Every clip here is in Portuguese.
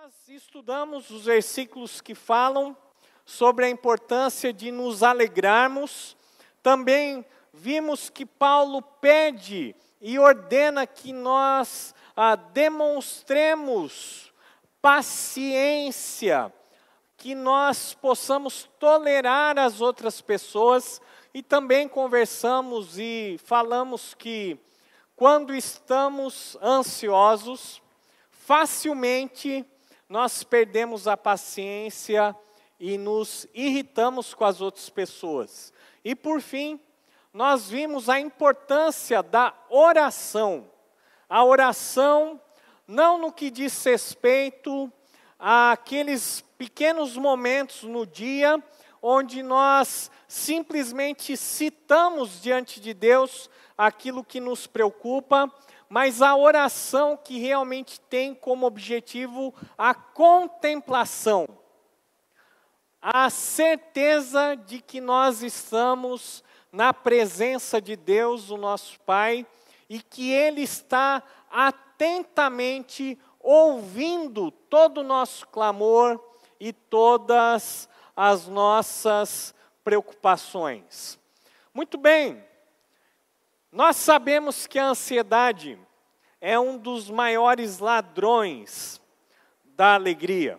Nós estudamos os versículos que falam sobre a importância de nos alegrarmos. Também vimos que Paulo pede e ordena que nós demonstremos paciência, que nós possamos tolerar as outras pessoas. E também conversamos e falamos que quando estamos ansiosos, facilmente nós perdemos a paciência e nos irritamos com as outras pessoas. E por fim, nós vimos a importância da oração. A oração, não no que diz respeito àqueles pequenos momentos no dia, onde nós simplesmente citamos diante de Deus aquilo que nos preocupa, mas a oração que realmente tem como objetivo a contemplação, a certeza de que nós estamos na presença de Deus, o nosso Pai, e que Ele está atentamente ouvindo todo o nosso clamor e todas as nossas preocupações. Muito bem. Nós sabemos que a ansiedade é um dos maiores ladrões da alegria.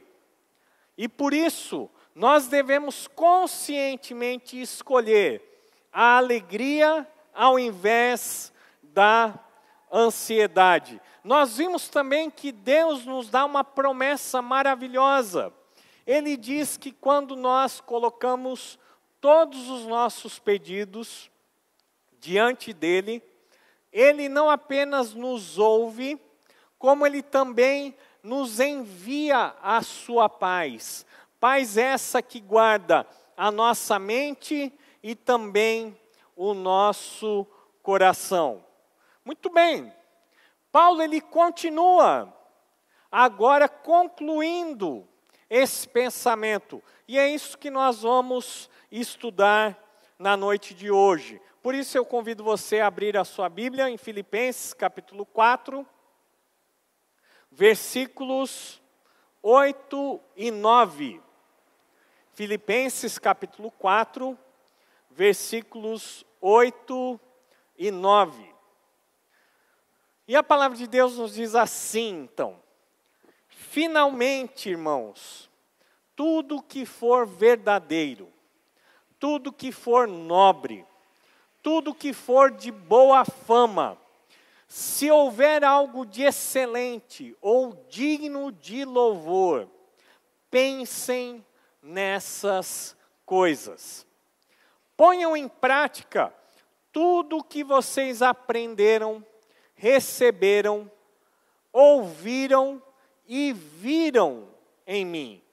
E por isso, nós devemos conscientemente escolher a alegria ao invés da ansiedade. Nós vimos também que Deus nos dá uma promessa maravilhosa. Ele diz que quando nós colocamos todos os nossos pedidos diante dele, ele não apenas nos ouve, como ele também nos envia a sua paz. Paz essa que guarda a nossa mente e também o nosso coração. Muito bem. Paulo ele continua agora concluindo esse pensamento. E é isso que nós vamos estudar na noite de hoje. Por isso eu convido você a abrir a sua Bíblia em Filipenses capítulo 4, versículos 8 e 9. Filipenses capítulo 4, versículos 8 e 9. E a palavra de Deus nos diz assim, então: finalmente, irmãos, tudo que for verdadeiro, tudo que for nobre, tudo que for de boa fama, se houver algo de excelente ou digno de louvor, pensem nessas coisas. Ponham em prática tudo o que vocês aprenderam, receberam, ouviram e viram em mim.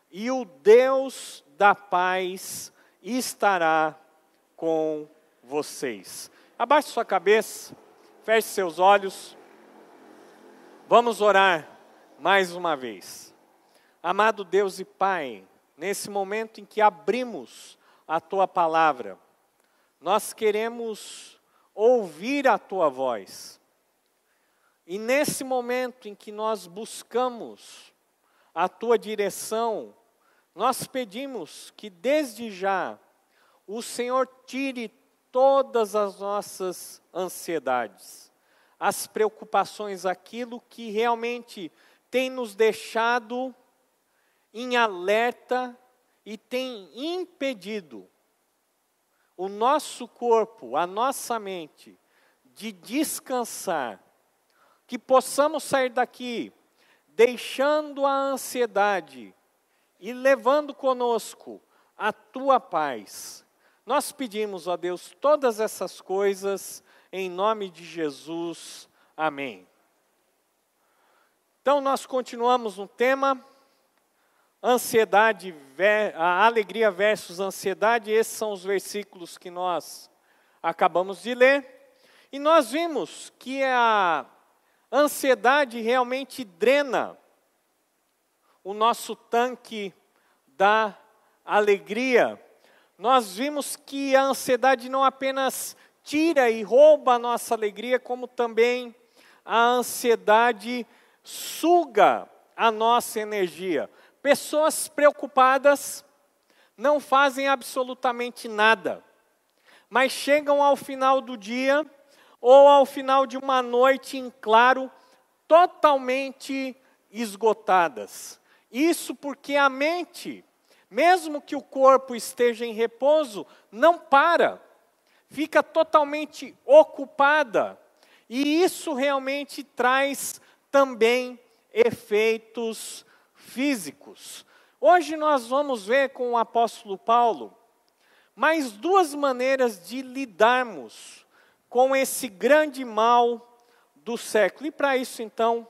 E o Deus da paz estará com vocês. Abaixe sua cabeça, feche seus olhos. Vamos orar mais uma vez. Amado Deus e Pai, nesse momento em que abrimos a Tua palavra, nós queremos ouvir a Tua voz. E nesse momento em que nós buscamos a Tua direção, nós pedimos que desde já o Senhor tire todas as nossas ansiedades, as preocupações, aquilo que realmente tem nos deixado em alerta e tem impedido o nosso corpo, a nossa mente, de descansar, que possamos sair daqui deixando a ansiedade e levando conosco a Tua paz. Nós pedimos, ó Deus, todas essas coisas em nome de Jesus. Amém. Então nós continuamos no tema ansiedade, a alegria versus ansiedade. Esses são os versículos que nós acabamos de ler. E nós vimos que a ansiedade realmente drena o nosso tanque da alegria. Nós vimos que a ansiedade não apenas tira e rouba a nossa alegria, como também a ansiedade suga a nossa energia. Pessoas preocupadas não fazem absolutamente nada, mas chegam ao final do dia ou ao final de uma noite em claro, totalmente esgotadas. Isso porque a mente, mesmo que o corpo esteja em repouso, não para, fica totalmente ocupada. E isso realmente traz também efeitos físicos. Hoje nós vamos ver com o apóstolo Paulo mais duas maneiras de lidarmos com esse grande mal do século. E para isso, então,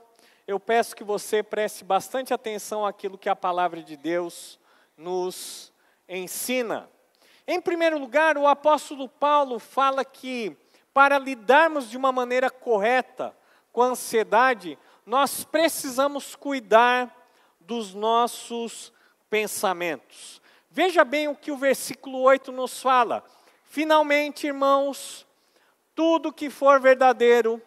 eu peço que você preste bastante atenção àquilo que a palavra de Deus nos ensina. Em primeiro lugar, o apóstolo Paulo fala que para lidarmos de uma maneira correta com a ansiedade, nós precisamos cuidar dos nossos pensamentos. Veja bem o que o versículo 8 nos fala. Finalmente, irmãos, tudo que for verdadeiro,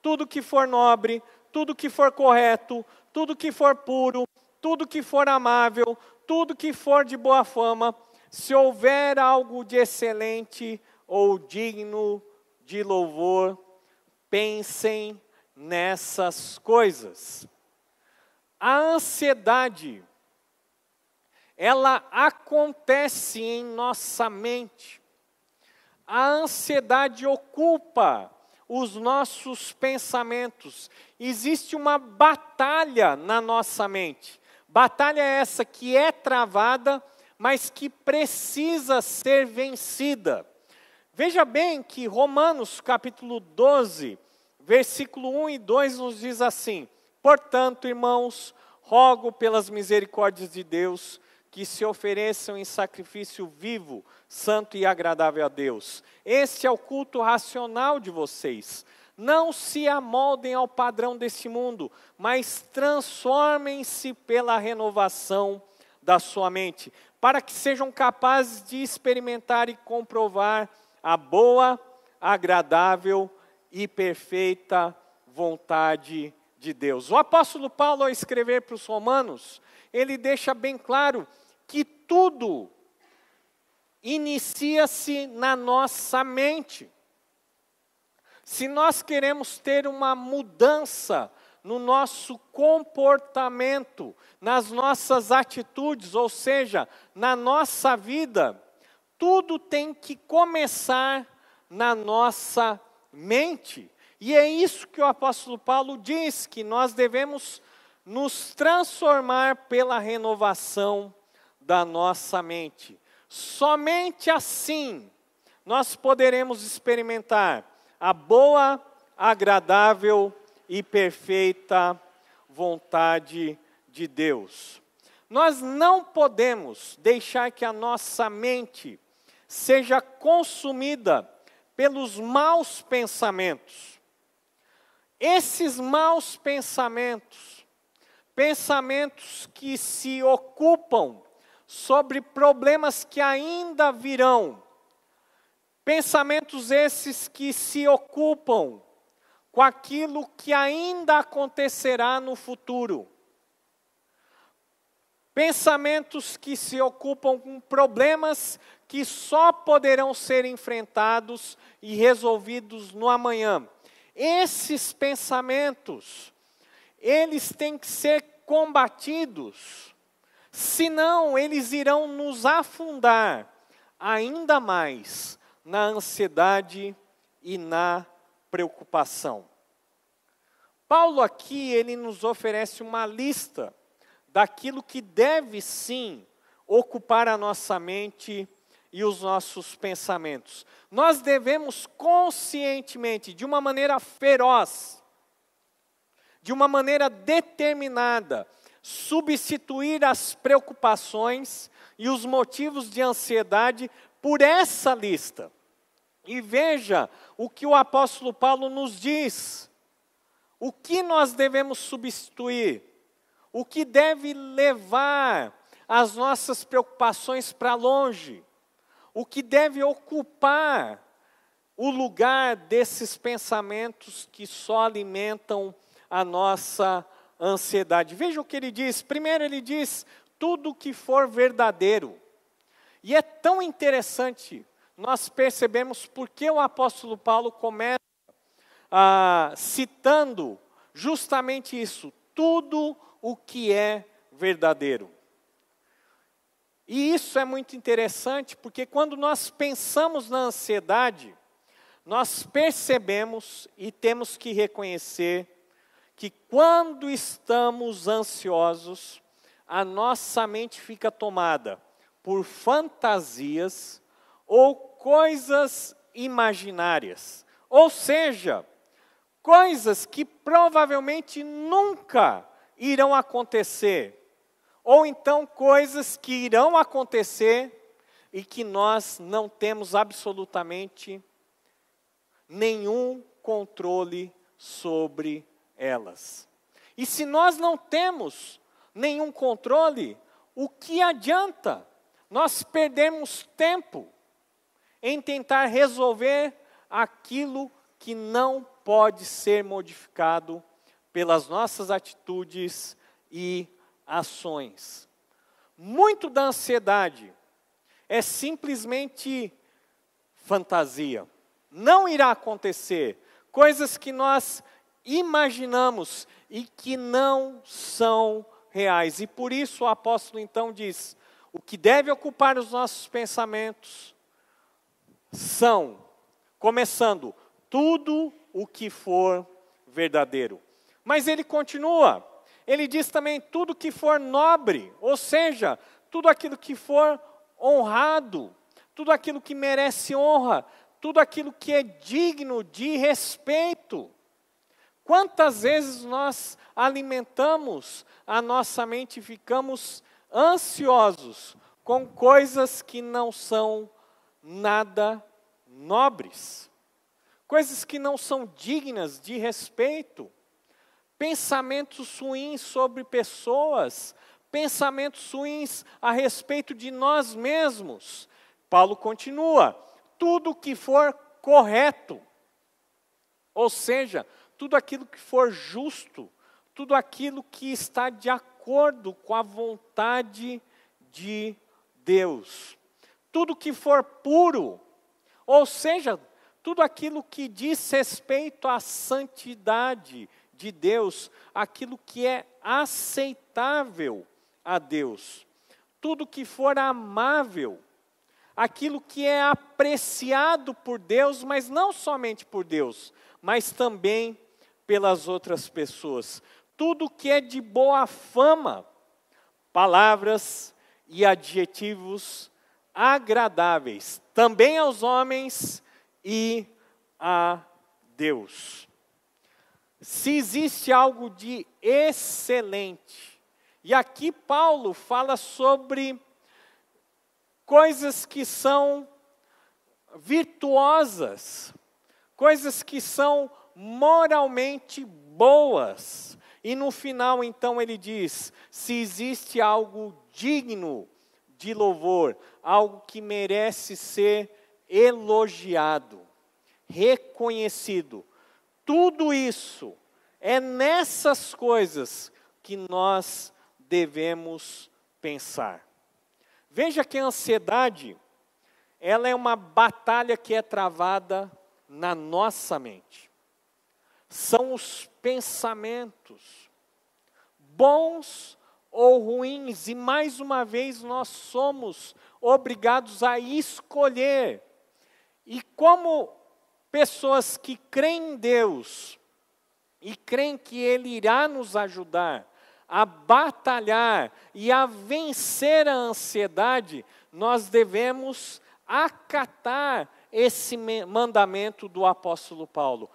tudo que for nobre, tudo que for correto, tudo que for puro, tudo que for amável, tudo que for de boa fama, se houver algo de excelente ou digno de louvor, pensem nessas coisas. A ansiedade, ela acontece em nossa mente. A ansiedade ocupa os nossos pensamentos. Existe uma batalha na nossa mente. Batalha essa que é travada, mas que precisa ser vencida. Veja bem que Romanos capítulo 12, versículo 1 e 2 nos diz assim: portanto, irmãos, rogo pelas misericórdias de Deus, que se ofereçam em sacrifício vivo, santo e agradável a Deus. Este é o culto racional de vocês. Não se amoldem ao padrão deste mundo, mas transformem-se pela renovação da sua mente, para que sejam capazes de experimentar e comprovar a boa, agradável e perfeita vontade de Deus. O apóstolo Paulo, ao escrever para os romanos, ele deixa bem claro que tudo inicia-se na nossa mente. Se nós queremos ter uma mudança no nosso comportamento, nas nossas atitudes, ou seja, na nossa vida, tudo tem que começar na nossa mente. E é isso que o apóstolo Paulo diz, que nós devemos nos transformar pela renovação da nossa mente. Somente assim nós poderemos experimentar a boa, agradável e perfeita vontade de Deus. Nós não podemos deixar que a nossa mente seja consumida pelos maus pensamentos. Esses maus pensamentos, pensamentos que se ocupam sobre problemas que ainda virão, pensamentos esses que se ocupam com aquilo que ainda acontecerá no futuro. Pensamentos que se ocupam com problemas que só poderão ser enfrentados e resolvidos no amanhã. Esses pensamentos, eles têm que ser combatidos, senão eles irão nos afundar ainda mais na ansiedade e na preocupação. Paulo aqui, ele nos oferece uma lista daquilo que deve sim ocupar a nossa mente e os nossos pensamentos. Nós devemos conscientemente, de uma maneira feroz, de uma maneira determinada, substituir as preocupações e os motivos de ansiedade por essa lista. E veja o que o apóstolo Paulo nos diz. O que nós devemos substituir? O que deve levar as nossas preocupações para longe? O que deve ocupar o lugar desses pensamentos que só alimentam a nossa ansiedade. Veja o que ele diz. Primeiro ele diz, tudo que for verdadeiro. E é tão interessante nós percebemos porque o apóstolo Paulo começa citando justamente isso, tudo o que é verdadeiro. E isso é muito interessante, porque quando nós pensamos na ansiedade, nós percebemos e temos que reconhecer que quando estamos ansiosos, a nossa mente fica tomada por fantasias ou coisas imaginárias. Ou seja, coisas que provavelmente nunca irão acontecer. Ou então coisas que irão acontecer e que nós não temos absolutamente nenhum controle sobre elas. E se nós não temos nenhum controle, o que adianta nós perdermos tempo em tentar resolver aquilo que não pode ser modificado pelas nossas atitudes e ações? Muito da ansiedade é simplesmente fantasia. Não irá acontecer. Coisas que nós imaginamos e que não são reais. E por isso o apóstolo então diz, o que deve ocupar os nossos pensamentos são, começando, tudo o que for verdadeiro. Mas ele continua, ele diz também tudo que for nobre, ou seja, tudo aquilo que for honrado, tudo aquilo que merece honra, tudo aquilo que é digno de respeito. Quantas vezes nós alimentamos a nossa mente e ficamos ansiosos com coisas que não são nada nobres, coisas que não são dignas de respeito, pensamentos ruins sobre pessoas, pensamentos ruins a respeito de nós mesmos. Paulo continua, tudo que for correto, ou seja, tudo aquilo que for justo, tudo aquilo que está de acordo com a vontade de Deus, tudo que for puro, ou seja, tudo aquilo que diz respeito à santidade de Deus, aquilo que é aceitável a Deus, tudo que for amável, aquilo que é apreciado por Deus, mas não somente por Deus, mas também pelas outras pessoas. Tudo que é de boa fama, palavras e adjetivos agradáveis, também aos homens e a Deus. Se existe algo de excelente, e aqui Paulo fala sobre coisas que são virtuosas, coisas que são moralmente boas. E no final, então, ele diz, se existe algo digno de louvor, algo que merece ser elogiado, reconhecido, tudo isso é nessas coisas que nós devemos pensar. Veja que a ansiedade, ela é uma batalha que é travada na nossa mente. São os pensamentos, bons ou ruins, e mais uma vez nós somos obrigados a escolher. E como pessoas que creem em Deus, e creem que Ele irá nos ajudar a batalhar e a vencer a ansiedade, nós devemos acatar esse mandamento do apóstolo Paulo.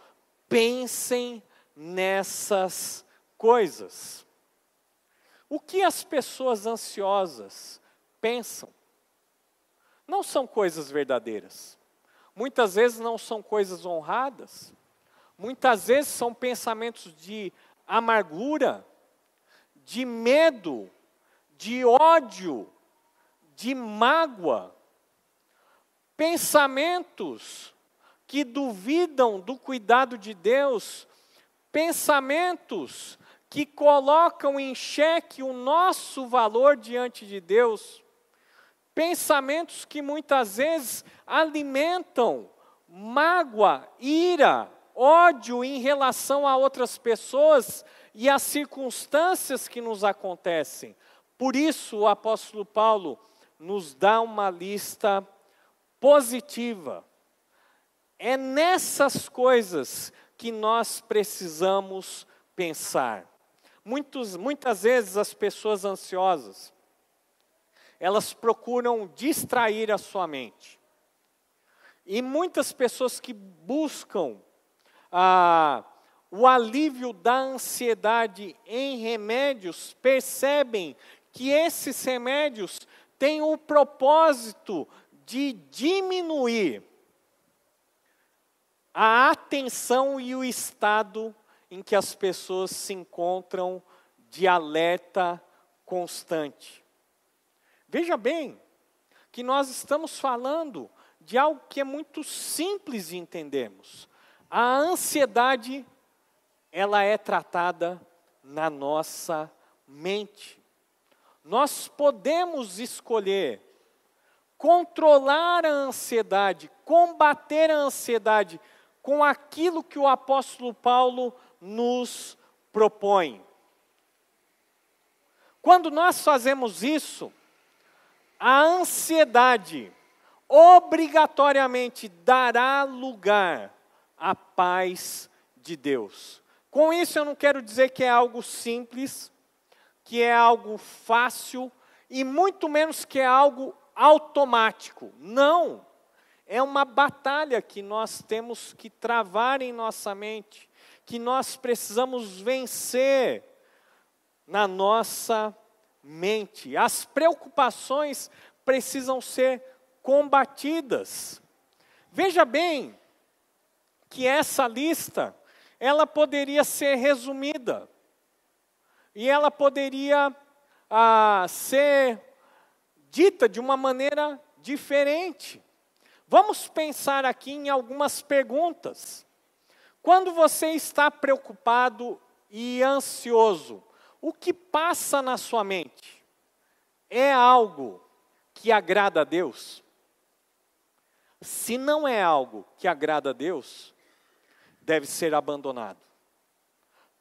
Pensem nessas coisas. O que as pessoas ansiosas pensam? Não são coisas verdadeiras. Muitas vezes não são coisas honradas. Muitas vezes são pensamentos de amargura, de medo, de ódio, de mágoa. Pensamentos que duvidam do cuidado de Deus, pensamentos que colocam em xeque o nosso valor diante de Deus, pensamentos que muitas vezes alimentam mágoa, ira, ódio em relação a outras pessoas e às circunstâncias que nos acontecem. Por isso o apóstolo Paulo nos dá uma lista positiva. É nessas coisas que nós precisamos pensar. Muitas vezes as pessoas ansiosas, elas procuram distrair a sua mente. E muitas pessoas que buscam o alívio da ansiedade em remédios, percebem que esses remédios têm o propósito de diminuir a atenção e o estado em que as pessoas se encontram de alerta constante. Veja bem, que nós estamos falando de algo que é muito simples de entendermos. A ansiedade, ela é tratada na nossa mente. Nós podemos escolher controlar a ansiedade, combater a ansiedade com aquilo que o apóstolo Paulo nos propõe. Quando nós fazemos isso, a ansiedade obrigatoriamente dará lugar à paz de Deus. Com isso eu não quero dizer que é algo simples, que é algo fácil, e muito menos que é algo automático. Não! É uma batalha que nós temos que travar em nossa mente, que nós precisamos vencer na nossa mente. As preocupações precisam ser combatidas. Veja bem que essa lista, ela poderia ser resumida. E ela poderia ser dita de uma maneira diferente. Vamos pensar aqui em algumas perguntas. Quando você está preocupado e ansioso, o que passa na sua mente? É algo que agrada a Deus? Se não é algo que agrada a Deus, deve ser abandonado.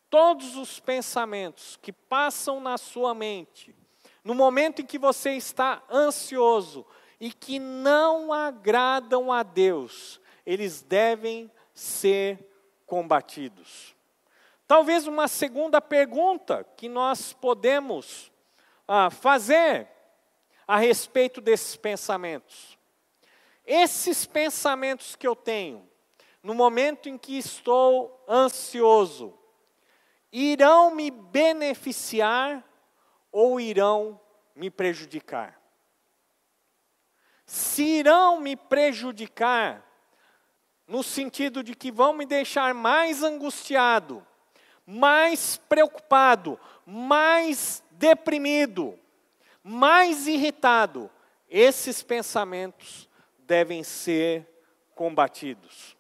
Todos os pensamentos que passam na sua mente, no momento em que você está ansioso e que não agradam a Deus, eles devem ser combatidos. Talvez uma segunda pergunta que nós podemos fazer a respeito desses pensamentos. Esses pensamentos que eu tenho, no momento em que estou ansioso, irão me beneficiar ou irão me prejudicar? Se irão me prejudicar, no sentido de que vão me deixar mais angustiado, mais preocupado, mais deprimido, mais irritado, esses pensamentos devem ser combatidos.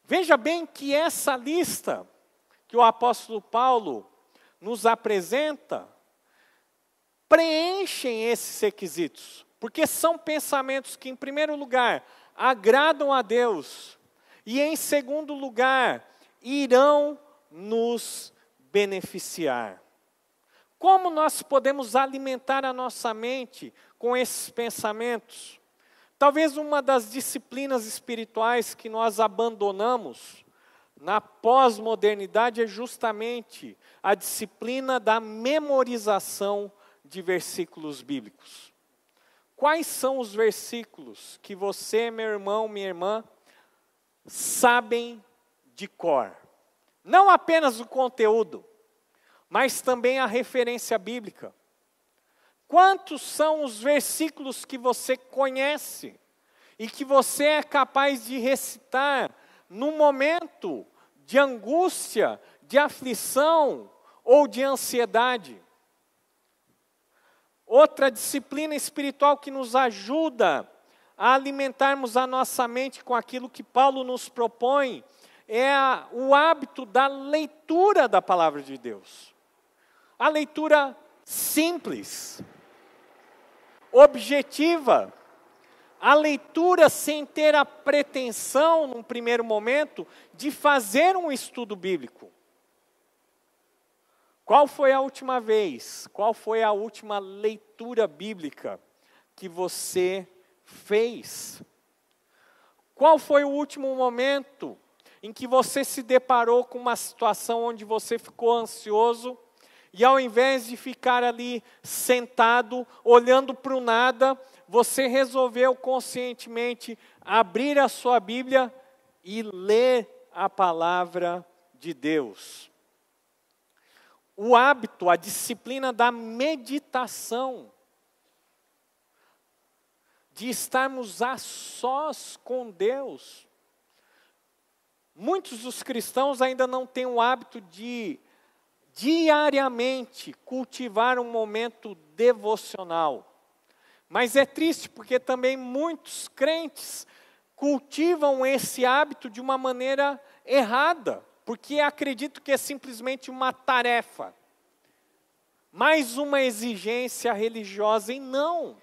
Veja bem que essa lista que o apóstolo Paulo nos apresenta, preenchem esses requisitos, porque são pensamentos que, em primeiro lugar, agradam a Deus, e em segundo lugar, irão nos beneficiar. Como nós podemos alimentar a nossa mente com esses pensamentos? Talvez uma das disciplinas espirituais que nós abandonamos na pós-modernidade é justamente a disciplina da memorização de versículos bíblicos. Quais são os versículos que você, meu irmão, minha irmã, sabem de cor? Não apenas o conteúdo, mas também a referência bíblica. Quantos são os versículos que você conhece e que você é capaz de recitar num momento de angústia, de aflição ou de ansiedade? Outra disciplina espiritual que nos ajuda a alimentarmos a nossa mente com aquilo que Paulo nos propõe é o hábito da leitura da palavra de Deus. A leitura simples, objetiva, a leitura sem ter a pretensão, num primeiro momento, de fazer um estudo bíblico. Qual foi a última vez, qual foi a última leitura bíblica que você fez? Qual foi o último momento em que você se deparou com uma situação onde você ficou ansioso e ao invés de ficar ali sentado, olhando para o nada, você resolveu conscientemente abrir a sua Bíblia e ler a palavra de Deus? O hábito, a disciplina da meditação, de estarmos a sós com Deus. Muitos dos cristãos ainda não têm o hábito de diariamente cultivar um momento devocional. Mas é triste porque também muitos crentes cultivam esse hábito de uma maneira errada, porque acredito que é simplesmente uma tarefa, mais uma exigência religiosa, e não.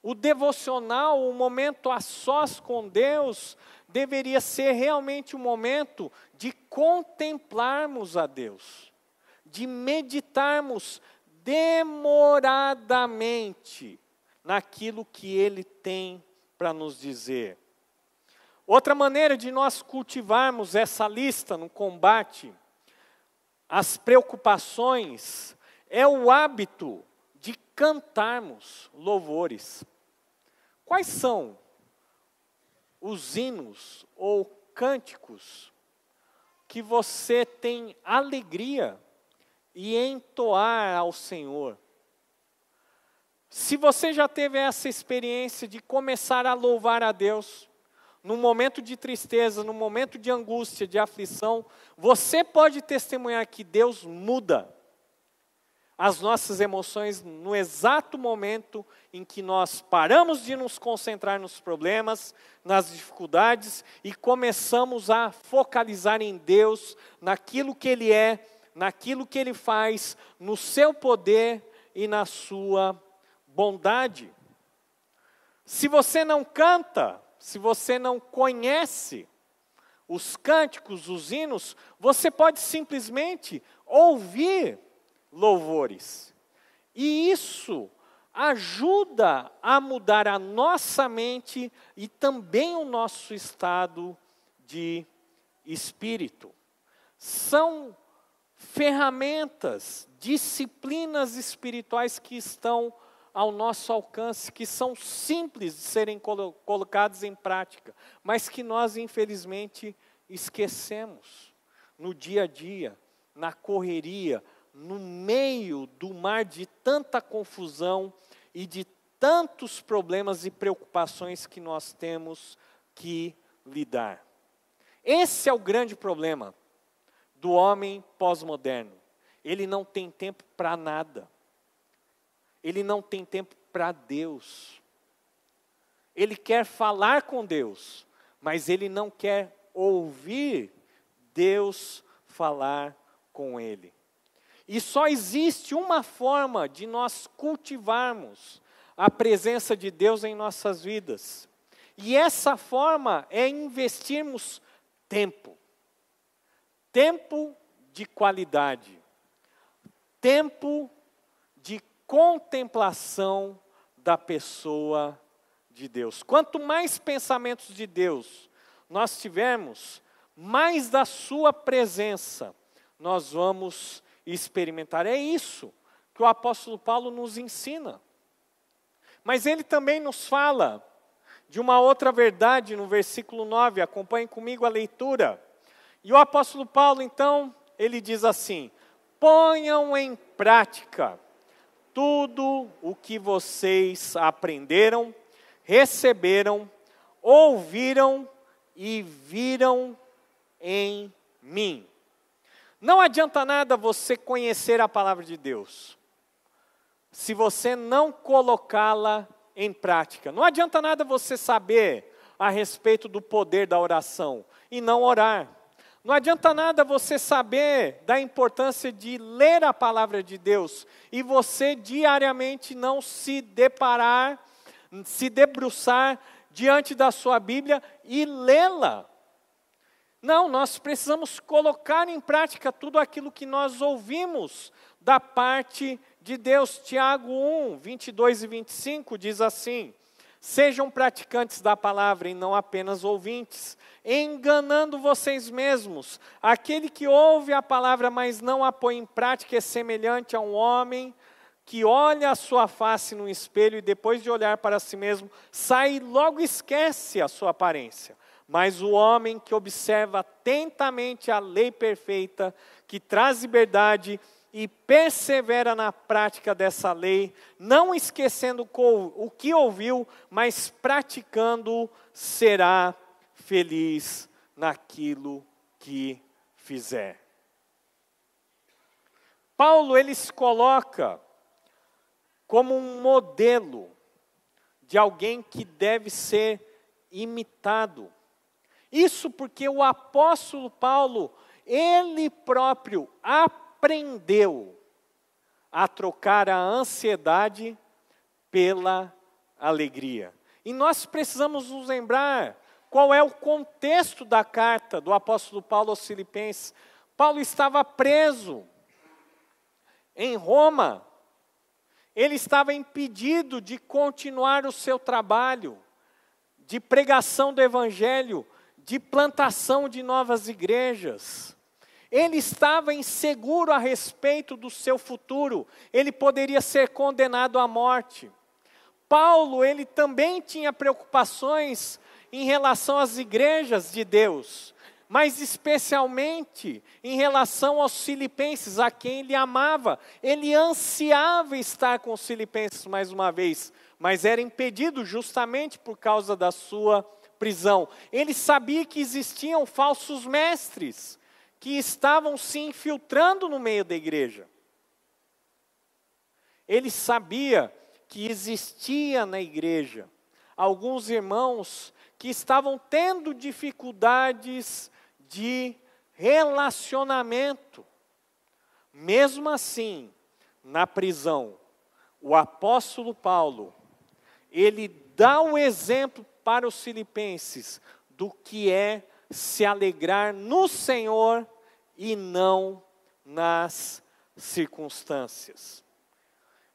O devocional, o momento a sós com Deus, deveria ser realmente um momento de contemplarmos a Deus, de meditarmos demoradamente naquilo que Ele tem para nos dizer. Outra maneira de nós cultivarmos essa lista no combate às preocupações é o hábito de cantarmos louvores. Quais são os hinos ou cânticos que você tem alegria e entoar ao Senhor? Se você já teve essa experiência de começar a louvar a Deus, num momento de tristeza, num momento de angústia, de aflição, você pode testemunhar que Deus muda as nossas emoções no exato momento em que nós paramos de nos concentrar nos problemas, nas dificuldades e começamos a focalizar em Deus, naquilo que Ele é, naquilo que Ele faz, no seu poder e na sua bondade. Se você não canta, se você não conhece os cânticos, os hinos, você pode simplesmente ouvir louvores. E isso ajuda a mudar a nossa mente e também o nosso estado de espírito. São ferramentas, disciplinas espirituais que estão ao nosso alcance, que são simples de serem colocadas em prática, mas que nós, infelizmente, esquecemos no dia a dia, na correria, no meio do mar de tanta confusão e de tantos problemas e preocupações que nós temos que lidar. Esse é o grande problema do homem pós-moderno. Ele não tem tempo para nada. Ele não tem tempo para Deus. Ele quer falar com Deus, mas ele não quer ouvir Deus falar com ele. E só existe uma forma de nós cultivarmos a presença de Deus em nossas vidas. E essa forma é investirmos tempo. Tempo de qualidade. Tempo de contemplação da pessoa de Deus. Quanto mais pensamentos de Deus nós tivermos, mais da sua presença nós vamos experimentar. É isso que o apóstolo Paulo nos ensina. Mas ele também nos fala de uma outra verdade no versículo 9. Acompanhem comigo a leitura. E o apóstolo Paulo, então, ele diz assim: ponham em prática tudo o que vocês aprenderam, receberam, ouviram e viram em mim. Não adianta nada você conhecer a palavra de Deus, se você não colocá-la em prática. Não adianta nada você saber a respeito do poder da oração e não orar. Não adianta nada você saber da importância de ler a palavra de Deus e você diariamente não se deparar, se debruçar diante da sua Bíblia e lê-la. Não, nós precisamos colocar em prática tudo aquilo que nós ouvimos da parte de Deus. Tiago 1, 22 e 25 diz assim: sejam praticantes da palavra e não apenas ouvintes, enganando vocês mesmos. Aquele que ouve a palavra, mas não a põe em prática, é semelhante a um homem que olha a sua face no espelho e depois de olhar para si mesmo, sai e logo esquece a sua aparência. Mas o homem que observa atentamente a lei perfeita, que traz liberdade e persevera na prática dessa lei, não esquecendo o que ouviu, mas praticando, será feliz naquilo que fizer. Paulo, ele se coloca como um modelo de alguém que deve ser imitado. Isso porque o apóstolo Paulo, ele próprio aprendeu a trocar a ansiedade pela alegria. E nós precisamos nos lembrar qual é o contexto da carta do apóstolo Paulo aos Filipenses. Paulo estava preso em Roma. Ele estava impedido de continuar o seu trabalho de pregação do evangelho, de plantação de novas igrejas. Ele estava inseguro a respeito do seu futuro. Ele poderia ser condenado à morte. Paulo, ele também tinha preocupações em relação às igrejas de Deus, mas especialmente em relação aos filipenses, a quem ele amava. Ele ansiava estar com os filipenses mais uma vez, mas era impedido justamente por causa da sua prisão. Ele sabia que existiam falsos mestres que estavam se infiltrando no meio da igreja. Ele sabia que existia na igreja alguns irmãos que estavam tendo dificuldades de relacionamento. Mesmo assim, na prisão, o apóstolo Paulo, ele dá o exemplo para os filipenses do que é se alegrar no Senhor e não nas circunstâncias.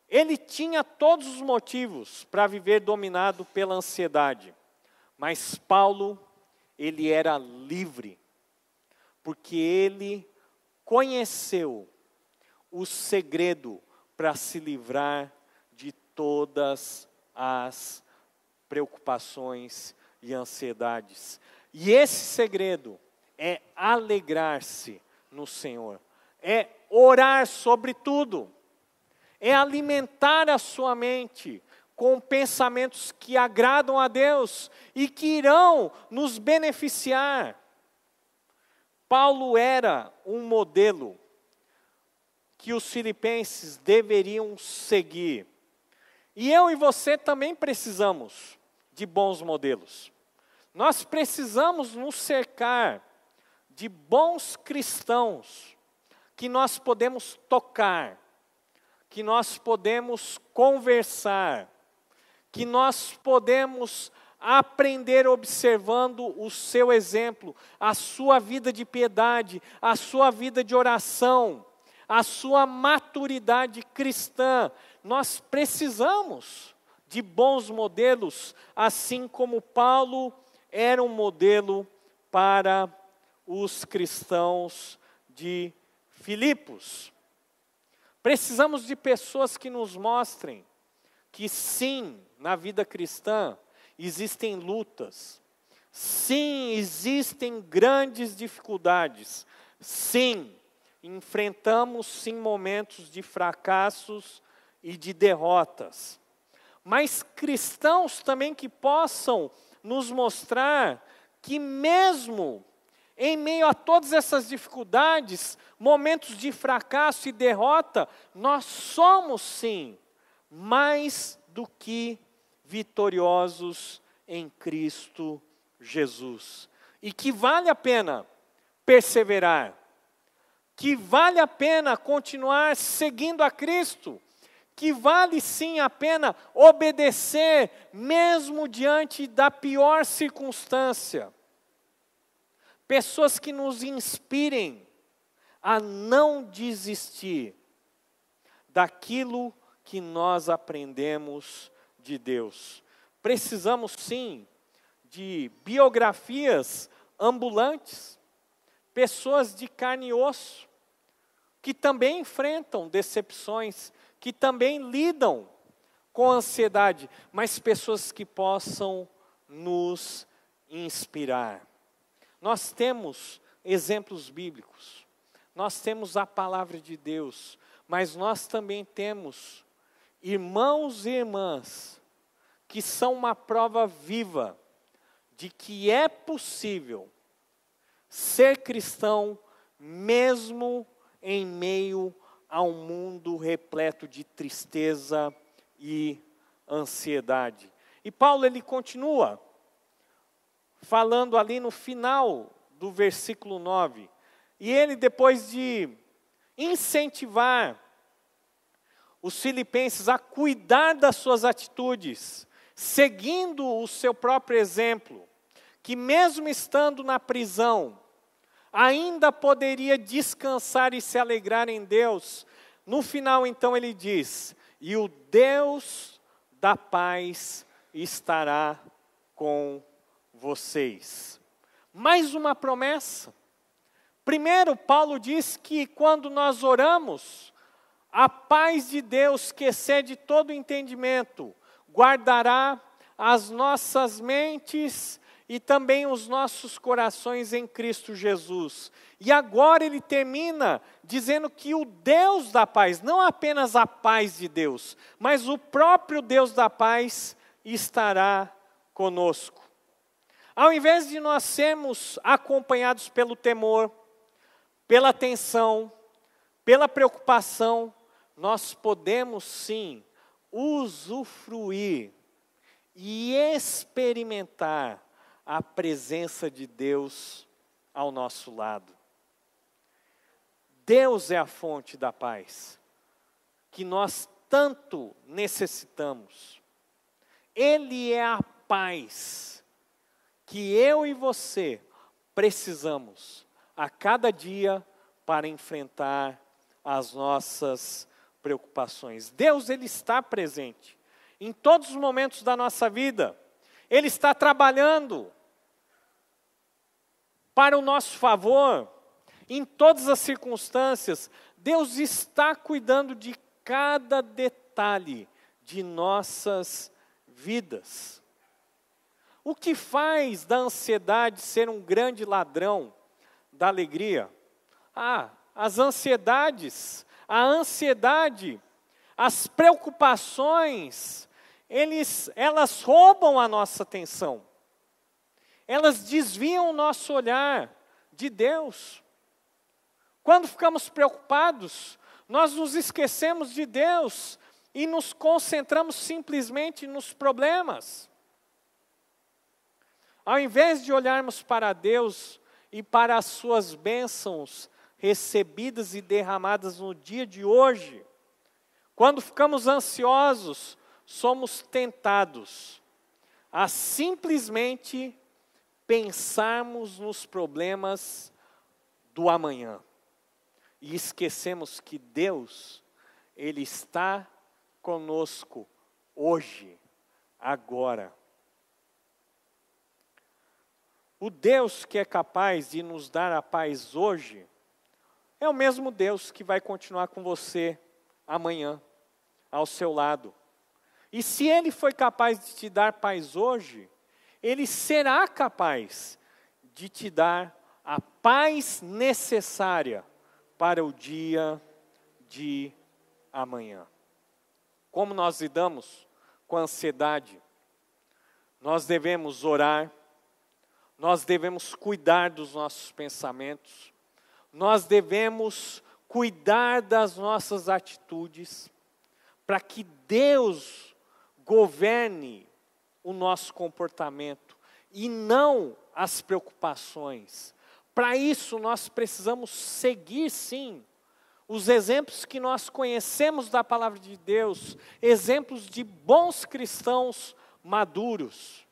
Ele tinha todos os motivos para viver dominado pela ansiedade, mas Paulo, ele era livre, porque ele conheceu o segredo para se livrar de todas as preocupações e ansiedades. E esse segredo é alegrar-se no Senhor, é orar sobre tudo, é alimentar a sua mente com pensamentos que agradam a Deus e que irão nos beneficiar. Paulo era um modelo que os filipenses deveriam seguir. E eu e você também precisamos de bons modelos. Nós precisamos nos cercar de bons cristãos que nós podemos tocar, que nós podemos conversar, que nós podemos aprender observando o seu exemplo, a sua vida de piedade, a sua vida de oração, a sua maturidade cristã. Nós precisamos de bons modelos, assim como Paulo era um modelo para os cristãos de Filipos. Precisamos de pessoas que nos mostrem que sim, na vida cristã, existem lutas. Sim, existem grandes dificuldades. Sim, enfrentamos sim momentos de fracassos e de derrotas. Mas cristãos também que possam nos mostrar que mesmo em meio a todas essas dificuldades, momentos de fracasso e derrota, nós somos sim mais do que vitoriosos em Cristo Jesus. E que vale a pena perseverar, que vale a pena continuar seguindo a Cristo, que vale sim a pena obedecer, mesmo diante da pior circunstância. Pessoas que nos inspirem a não desistir daquilo que nós aprendemos de Deus. Precisamos sim de biografias ambulantes, pessoas de carne e osso, que também enfrentam decepções, que também lidam com ansiedade, mas pessoas que possam nos inspirar. Nós temos exemplos bíblicos, nós temos a palavra de Deus, mas nós também temos irmãos e irmãs que são uma prova viva de que é possível ser cristão mesmo em meio a um mundo repleto de tristeza e ansiedade. E Paulo ele continua falando ali no final do versículo 9. E ele, depois de incentivar os filipenses a cuidar das suas atitudes, seguindo o seu próprio exemplo, que mesmo estando na prisão, ainda poderia descansar e se alegrar em Deus. No final, então, ele diz: e o Deus da paz estará com vocês. Mais uma promessa. Primeiro, Paulo diz que quando nós oramos, a paz de Deus, que excede todo entendimento, guardará as nossas mentes e também os nossos corações em Cristo Jesus. E agora ele termina dizendo que o Deus da paz, não apenas a paz de Deus, mas o próprio Deus da paz estará conosco. Ao invés de nós sermos acompanhados pelo temor, pela tensão, pela preocupação, nós podemos sim usufruir e experimentar a presença de Deus ao nosso lado. Deus é a fonte da paz, que nós tanto necessitamos. Ele é a paz que eu e você precisamos a cada dia para enfrentar as nossas preocupações. Deus, Ele está presente em todos os momentos da nossa vida. Ele está trabalhando para o nosso favor, em todas as circunstâncias. Deus está cuidando de cada detalhe de nossas vidas. O que faz da ansiedade ser um grande ladrão da alegria? As ansiedades, a ansiedade, as preocupações, elas roubam a nossa atenção. Elas desviam o nosso olhar de Deus. Quando ficamos preocupados, nós nos esquecemos de Deus e nos concentramos simplesmente nos problemas. Ao invés de olharmos para Deus e para as suas bênçãos recebidas e derramadas no dia de hoje, quando ficamos ansiosos, somos tentados a simplesmente pensarmos nos problemas do amanhã. E esquecemos que Deus, Ele está conosco hoje, agora. O Deus que é capaz de nos dar a paz hoje, é o mesmo Deus que vai continuar com você amanhã, ao seu lado. E se Ele foi capaz de te dar paz hoje, Ele será capaz de te dar a paz necessária para o dia de amanhã. Como nós lidamos com a ansiedade? Nós devemos orar, nós devemos cuidar dos nossos pensamentos, nós devemos cuidar das nossas atitudes, para que Deus governe o nosso comportamento e não as preocupações, Para isso, nós precisamos seguir, sim, os exemplos que nós conhecemos da palavra de Deus, exemplos de bons cristãos maduros.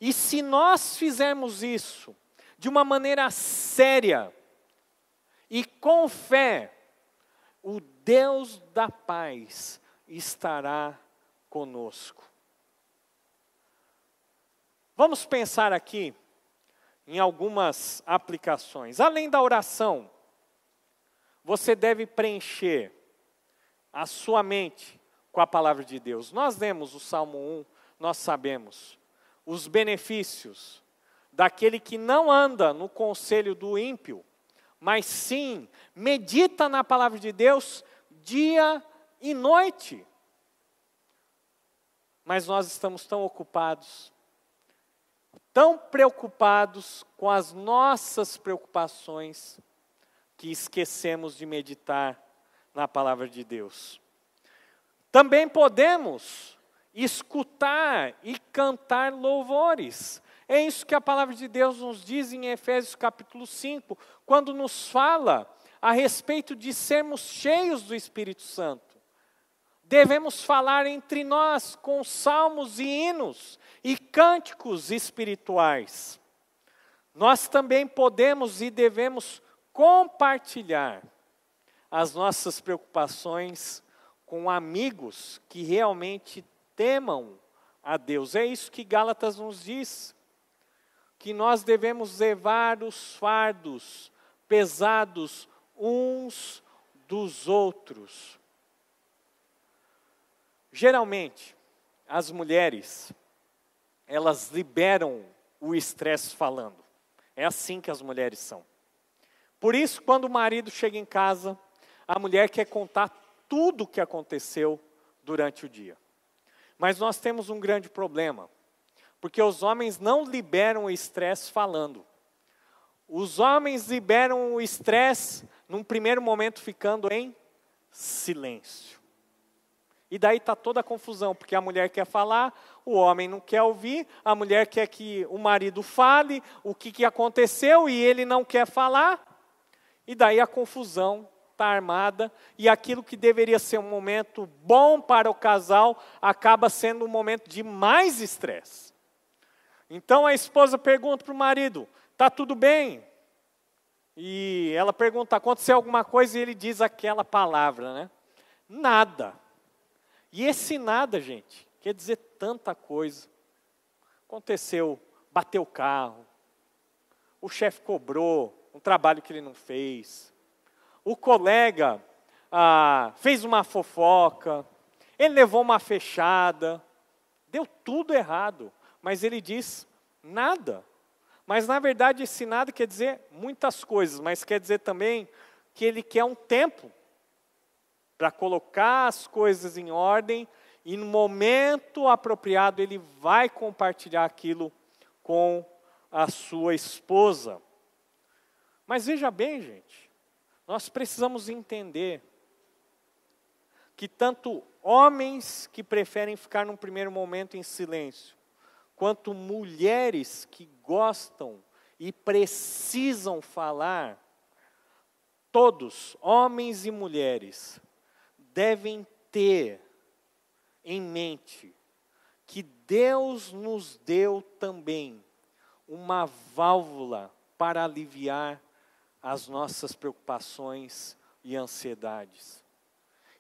E se nós fizermos isso de uma maneira séria e com fé, o Deus da paz estará conosco. Vamos pensar aqui em algumas aplicações. Além da oração, você deve preencher a sua mente com a palavra de Deus. Nós lemos o Salmo 1, nós sabemos os benefícios daquele que não anda no conselho do ímpio, mas sim medita na palavra de Deus dia e noite. Mas nós estamos tão ocupados, tão preocupados com as nossas preocupações, que esquecemos de meditar na palavra de Deus. Também podemos escutar e cantar louvores. É isso que a palavra de Deus nos diz em Efésios capítulo 5, quando nos fala a respeito de sermos cheios do Espírito Santo. Devemos falar entre nós com salmos e hinos e cânticos espirituais. Nós também podemos e devemos compartilhar as nossas preocupações com amigos que realmente temam a Deus. É isso que Gálatas nos diz, que nós devemos levar os fardos pesados uns dos outros. Geralmente, as mulheres, elas liberam o estresse falando. É assim que as mulheres são. Por isso, quando o marido chega em casa, a mulher quer contar tudo o que aconteceu durante o dia. Mas nós temos um grande problema, porque os homens não liberam o estresse falando. Os homens liberam o estresse, num primeiro momento, ficando em silêncio. E daí está toda a confusão, porque a mulher quer falar, o homem não quer ouvir, a mulher quer que o marido fale o que aconteceu e ele não quer falar. E daí a confusão está armada e aquilo que deveria ser um momento bom para o casal acaba sendo um momento de mais estresse. Então a esposa pergunta para o marido, está tudo bem? E ela pergunta, aconteceu alguma coisa? E ele diz aquela palavra, né? Nada. E esse nada, gente, quer dizer tanta coisa. Aconteceu, bateu o carro, o chefe cobrou um trabalho que ele não fez, o colega fez uma fofoca, ele levou uma fechada, deu tudo errado, mas ele diz nada. Mas na verdade esse nada quer dizer muitas coisas, mas quer dizer também que ele quer um tempo para colocar as coisas em ordem e no momento apropriado ele vai compartilhar aquilo com a sua esposa. Mas veja bem, gente, nós precisamos entender que tanto homens que preferem ficar num primeiro momento em silêncio, quanto mulheres que gostam e precisam falar, todos, homens e mulheres, devem ter em mente que Deus nos deu também uma válvula para aliviar as nossas preocupações e ansiedades.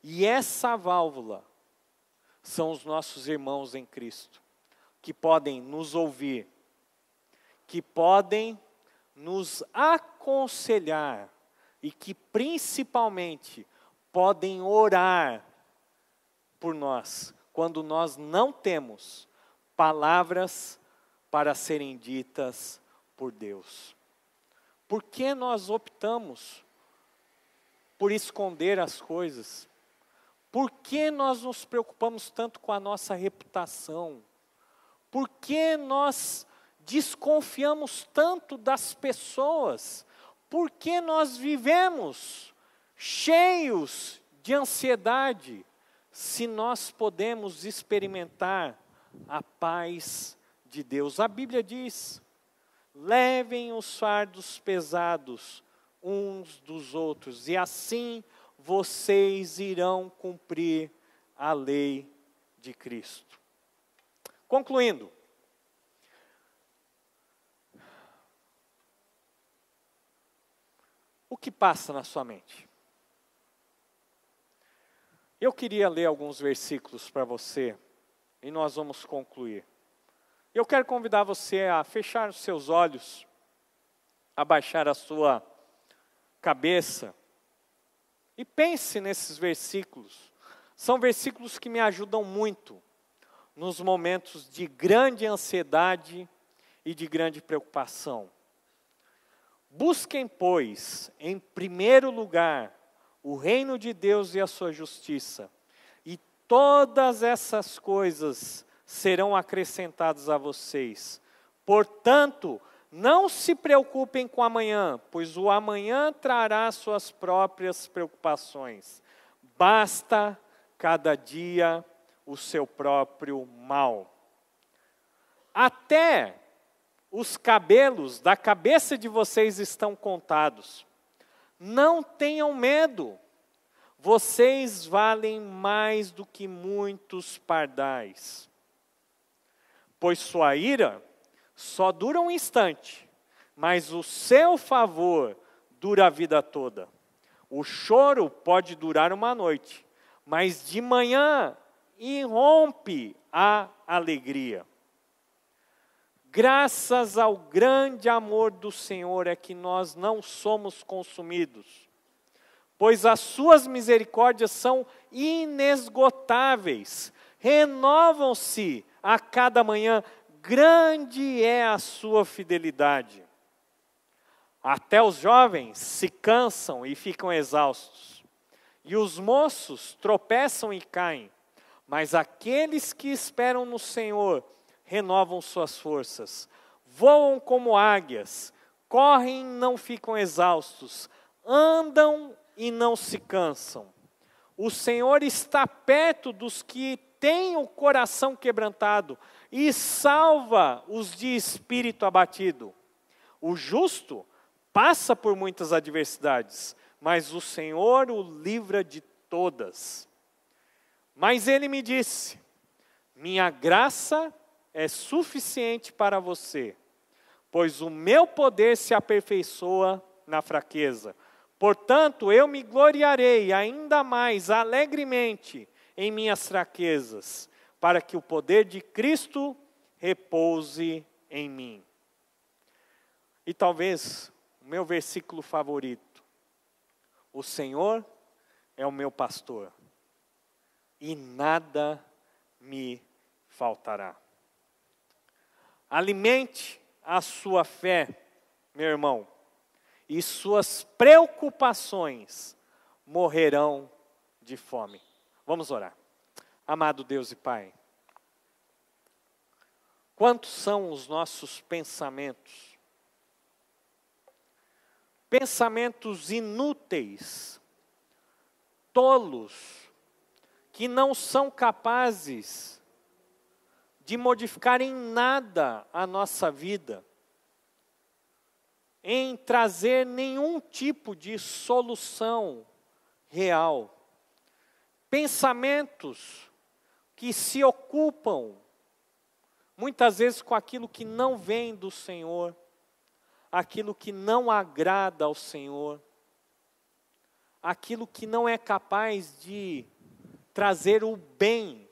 E essa válvula são os nossos irmãos em Cristo, que podem nos ouvir, que podem nos aconselhar e que principalmente podem orar por nós, quando nós não temos palavras para serem ditas por Deus. Por que nós optamos por esconder as coisas? Por que nós nos preocupamos tanto com a nossa reputação? Por que nós desconfiamos tanto das pessoas? Por que nós vivemos cheios de ansiedade, se nós podemos experimentar a paz de Deus? A Bíblia diz, levem os fardos pesados uns dos outros, e assim vocês irão cumprir a lei de Cristo. Concluindo, o que passa na sua mente? Eu queria ler alguns versículos para você, e nós vamos concluir. Eu quero convidar você a fechar os seus olhos, a baixar a sua cabeça, e pense nesses versículos. São versículos que me ajudam muito nos momentos de grande ansiedade e de grande preocupação. Busquem, pois, em primeiro lugar, o reino de Deus e a sua justiça, e todas essas coisas serão acrescentadas a vocês. Portanto, não se preocupem com o amanhã, pois o amanhã trará suas próprias preocupações. Basta cada dia o seu próprio mal. Até os cabelos da cabeça de vocês estão contados. Não tenham medo, vocês valem mais do que muitos pardais. Pois sua ira só dura um instante, mas o seu favor dura a vida toda. O choro pode durar uma noite, mas de manhã irrompe a alegria. Graças ao grande amor do Senhor é que nós não somos consumidos, pois as suas misericórdias são inesgotáveis, renovam-se a cada manhã, grande é a sua fidelidade. Até os jovens se cansam e ficam exaustos, e os moços tropeçam e caem, mas aqueles que esperam no Senhor renovam suas forças, voam como águias, correm e não ficam exaustos, andam e não se cansam. O Senhor está perto dos que têm o coração quebrantado e salva os de espírito abatido. O justo passa por muitas adversidades, mas o Senhor o livra de todas. Mas ele me disse: minha graça é suficiente para você, pois o meu poder se aperfeiçoa na fraqueza. Portanto, eu me gloriarei ainda mais alegremente em minhas fraquezas, para que o poder de Cristo repouse em mim. E talvez o meu versículo favorito: o Senhor é o meu pastor, e nada me faltará. Alimente a sua fé, meu irmão, e suas preocupações morrerão de fome. Vamos orar. Amado Deus e Pai, quantos são os nossos pensamentos? Pensamentos inúteis, tolos, que não são capazes de modificar em nada a nossa vida, em trazer nenhum tipo de solução real. Pensamentos que se ocupam, muitas vezes, com aquilo que não vem do Senhor, aquilo que não agrada ao Senhor, aquilo que não é capaz de trazer o bem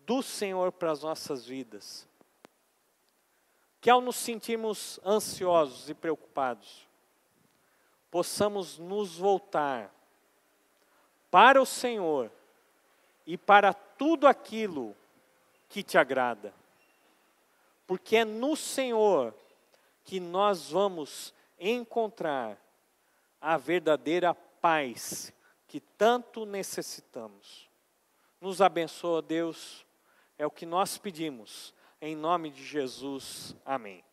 do Senhor para as nossas vidas. Que ao nos sentirmos ansiosos e preocupados, possamos nos voltar para o Senhor e para tudo aquilo que te agrada. Porque é no Senhor que nós vamos encontrar a verdadeira paz que tanto necessitamos. Nos abençoa, Deus. É o que nós pedimos, em nome de Jesus. Amém.